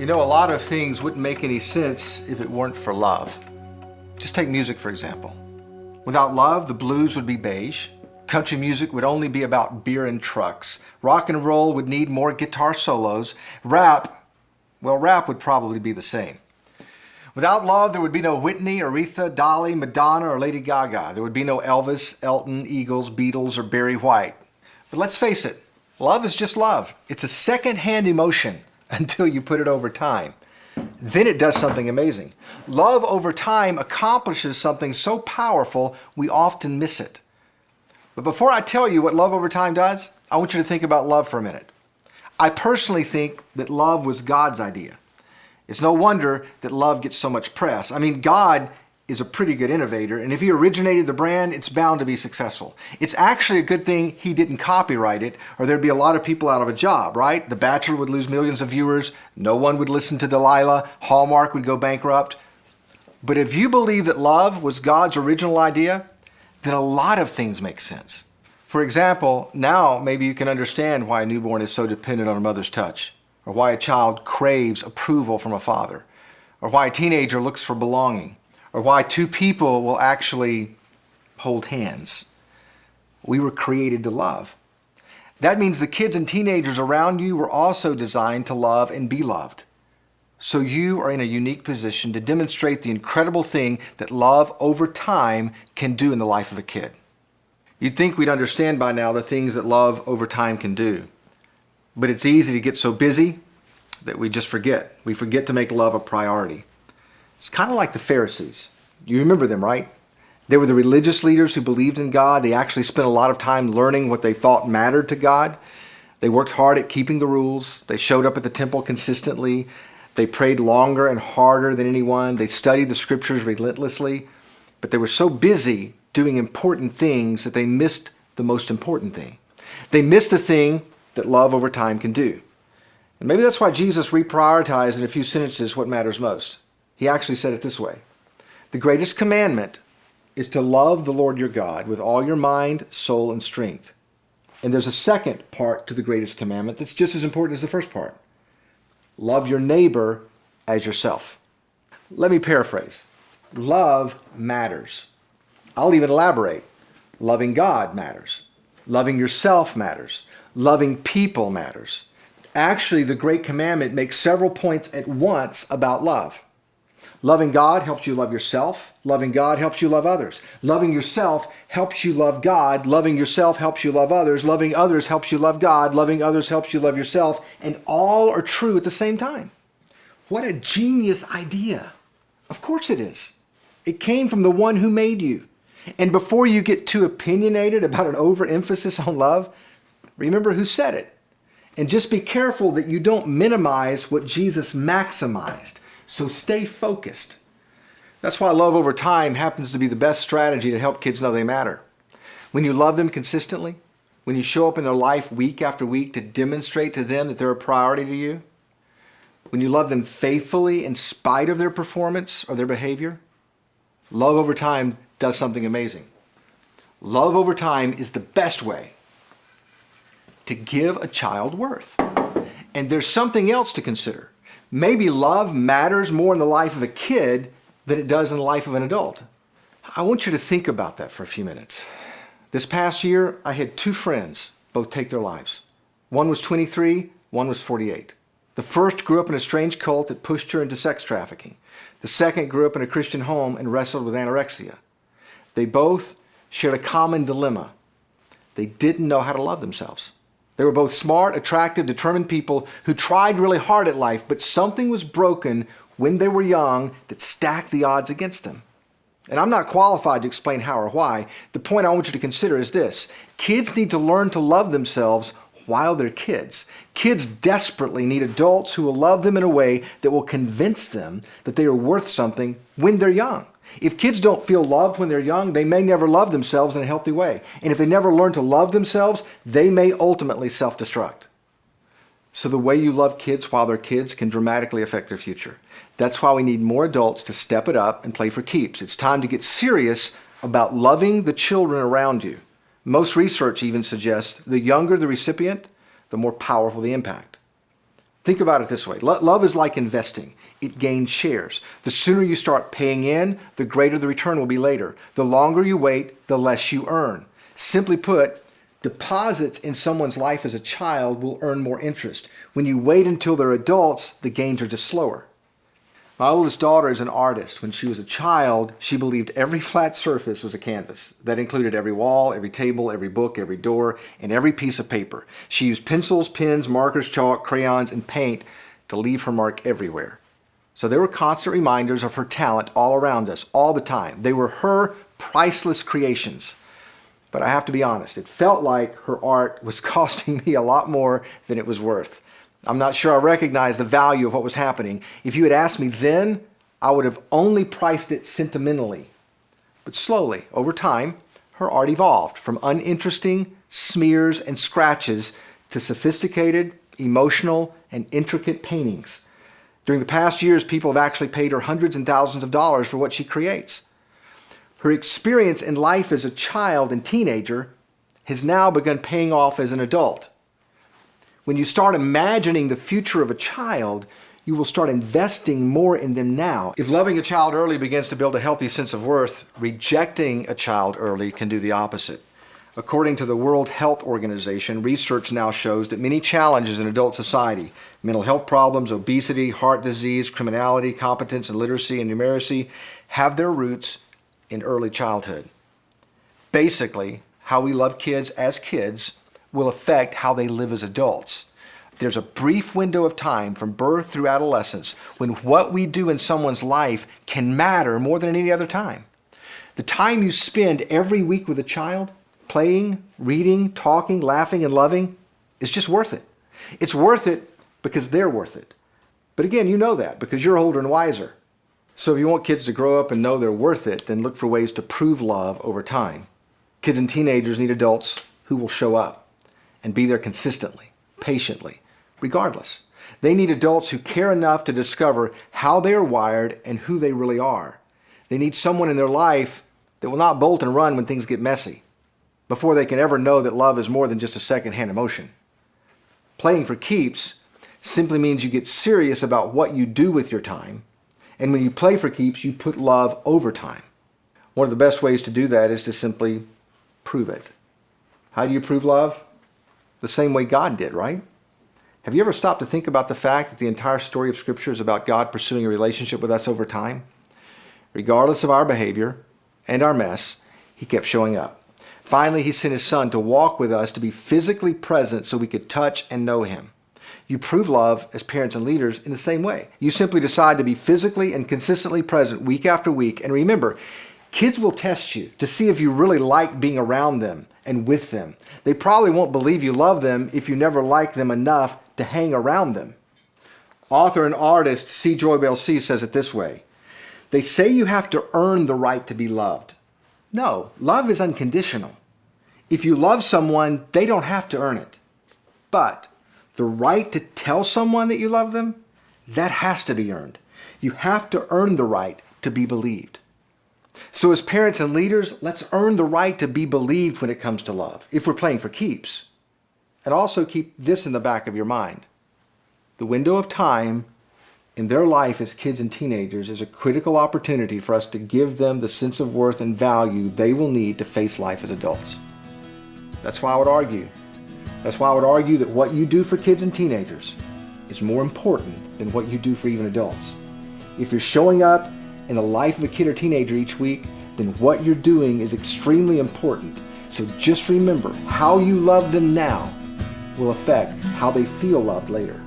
You know, a lot of things wouldn't make any sense if it weren't for love. Just take music, for example. Without love, the blues would be beige. Country music would only be about beer and trucks. Rock and roll would need more guitar solos. Rap would probably be the same. Without love, there would be no Whitney, Aretha, Dolly, Madonna, or Lady Gaga. There would be no Elvis, Elton, Eagles, Beatles, or Barry White. But let's face it, love is just love. It's a second-hand emotion until you put it over time. Then it does something amazing. Love over time accomplishes something so powerful, we often miss it. But before I tell you what love over time does, I want you to think about love for a minute. I personally think that love was God's idea. It's no wonder that love gets so much press. I mean, God is a pretty good innovator, and if he originated the brand, it's bound to be successful. It's actually a good thing he didn't copyright it, or there'd be a lot of people out of a job, right? The Bachelor would lose millions of viewers, no one would listen to Delilah, Hallmark would go bankrupt. But if you believe that love was God's original idea, then a lot of things make sense. For example, now maybe you can understand why a newborn is so dependent on a mother's touch, or why a child craves approval from a father, or why a teenager looks for belonging, or why two people will actually hold hands. We were created to love. That means the kids and teenagers around you were also designed to love and be loved. So you are in a unique position to demonstrate the incredible thing that love over time can do in the life of a kid. You'd think we'd understand by now the things that love over time can do. But it's easy to get so busy that we just forget. We forget to make love a priority. It's kind of like the Pharisees. You remember them, right? They were the religious leaders who believed in God. They actually spent a lot of time learning what they thought mattered to God. They worked hard at keeping the rules. They showed up at the temple consistently. They prayed longer and harder than anyone. They studied the scriptures relentlessly. But they were so busy doing important things that they missed the most important thing. They missed the thing that love over time can do. And maybe that's why Jesus reprioritized in a few sentences what matters most. He actually said it this way: the greatest commandment is to love the Lord your God with all your mind, soul, and strength. And there's a second part to the greatest commandment that's just as important as the first part. Love your neighbor as yourself. Let me paraphrase. Love matters. I'll even elaborate. Loving God matters. Loving yourself matters. Loving people matters. Actually, the great commandment makes several points at once about love. Loving God helps you love yourself. Loving God helps you love others. Loving yourself helps you love God. Loving yourself helps you love others. Loving others helps you love God. Loving others helps you love yourself. And all are true at the same time. What a genius idea. Of course it is. It came from the one who made you. And before you get too opinionated about an overemphasis on love, remember who said it. And just be careful that you don't minimize what Jesus maximized. So stay focused. That's why love over time happens to be the best strategy to help kids know they matter. When you love them consistently, when you show up in their life week after week to demonstrate to them that they're a priority to you, when you love them faithfully in spite of their performance or their behavior, love over time does something amazing. Love over time is the best way to give a child worth. And there's something else to consider. Maybe love matters more in the life of a kid than it does in the life of an adult. I want you to think about that for a few minutes. This past year, I had two friends both take their lives. One was 23, one was 48. The first grew up in a strange cult that pushed her into sex trafficking. The second grew up in a Christian home and wrestled with anorexia. They both shared a common dilemma. They didn't know how to love themselves. They were both smart, attractive, determined people who tried really hard at life, but something was broken when they were young that stacked the odds against them. And I'm not qualified to explain how or why. The point I want you to consider is this: kids need to learn to love themselves while they're kids. Kids desperately need adults who will love them in a way that will convince them that they are worth something when they're young. If kids don't feel loved when they're young, they may never love themselves in a healthy way. And if they never learn to love themselves, they may ultimately self-destruct. So the way you love kids while they're kids can dramatically affect their future. That's why we need more adults to step it up and play for keeps. It's time to get serious about loving the children around you. Most research even suggests the younger the recipient, the more powerful the impact. Think about it this way. Love is like investing. It gains shares. The sooner you start paying in, the greater the return will be later. The longer you wait, the less you earn. Simply put, deposits in someone's life as a child will earn more interest. When you wait until they're adults, the gains are just slower. My oldest daughter is an artist. When she was a child, she believed every flat surface was a canvas. That included every wall, every table, every book, every door, and every piece of paper. She used pencils, pens, markers, chalk, crayons, and paint to leave her mark everywhere. So there were constant reminders of her talent all around us, all the time. They were her priceless creations. But I have to be honest, it felt like her art was costing me a lot more than it was worth. I'm not sure I recognized the value of what was happening. If you had asked me then, I would have only priced it sentimentally. But slowly, over time, her art evolved from uninteresting smears and scratches to sophisticated, emotional, and intricate paintings. During the past years, people have actually paid her hundreds and thousands of dollars for what she creates. Her experience in life as a child and teenager has now begun paying off as an adult. When you start imagining the future of a child, you will start investing more in them now. If loving a child early begins to build a healthy sense of worth, rejecting a child early can do the opposite. According to the World Health Organization, research now shows that many challenges in adult society, mental health problems, obesity, heart disease, criminality, competence and literacy and numeracy, have their roots in early childhood. Basically, how we love kids as kids will affect how they live as adults. There's a brief window of time from birth through adolescence when what we do in someone's life can matter more than any other time. The time you spend every week with a child, playing, reading, talking, laughing, and loving, is just worth it. It's worth it because they're worth it. But again, you know that because you're older and wiser. So if you want kids to grow up and know they're worth it, then look for ways to prove love over time. Kids and teenagers need adults who will show up and be there consistently, patiently, regardless. They need adults who care enough to discover how they are wired and who they really are. They need someone in their life that will not bolt and run when things get messy, before they can ever know that love is more than just a second-hand emotion. Playing for keeps simply means you get serious about what you do with your time, and when you play for keeps, you put love over time. One of the best ways to do that is to simply prove it. How do you prove love? The same way God did, right? Have you ever stopped to think about the fact that the entire story of Scripture is about God pursuing a relationship with us over time? Regardless of our behavior and our mess, He kept showing up. Finally, He sent His Son to walk with us, to be physically present so we could touch and know Him. You prove love as parents and leaders in the same way. You simply decide to be physically and consistently present week after week. And remember, kids will test you to see if you really like being around them and with them. They probably won't believe you love them if you never like them enough to hang around them. Author and artist C. Joy Bell-C says it this way: they say you have to earn the right to be loved. No, love is unconditional. If you love someone, they don't have to earn it. But the right to tell someone that you love them, that has to be earned. You have to earn the right to be believed. So as parents and leaders, let's earn the right to be believed when it comes to love, if we're playing for keeps. And also keep this in the back of your mind. The window of time in their life as kids and teenagers is a critical opportunity for us to give them the sense of worth and value they will need to face life as adults. That's why I would argue that what you do for kids and teenagers is more important than what you do for even adults. If you're showing up in the life of a kid or teenager each week, then what you're doing is extremely important. So just remember, how you love them now will affect how they feel loved later.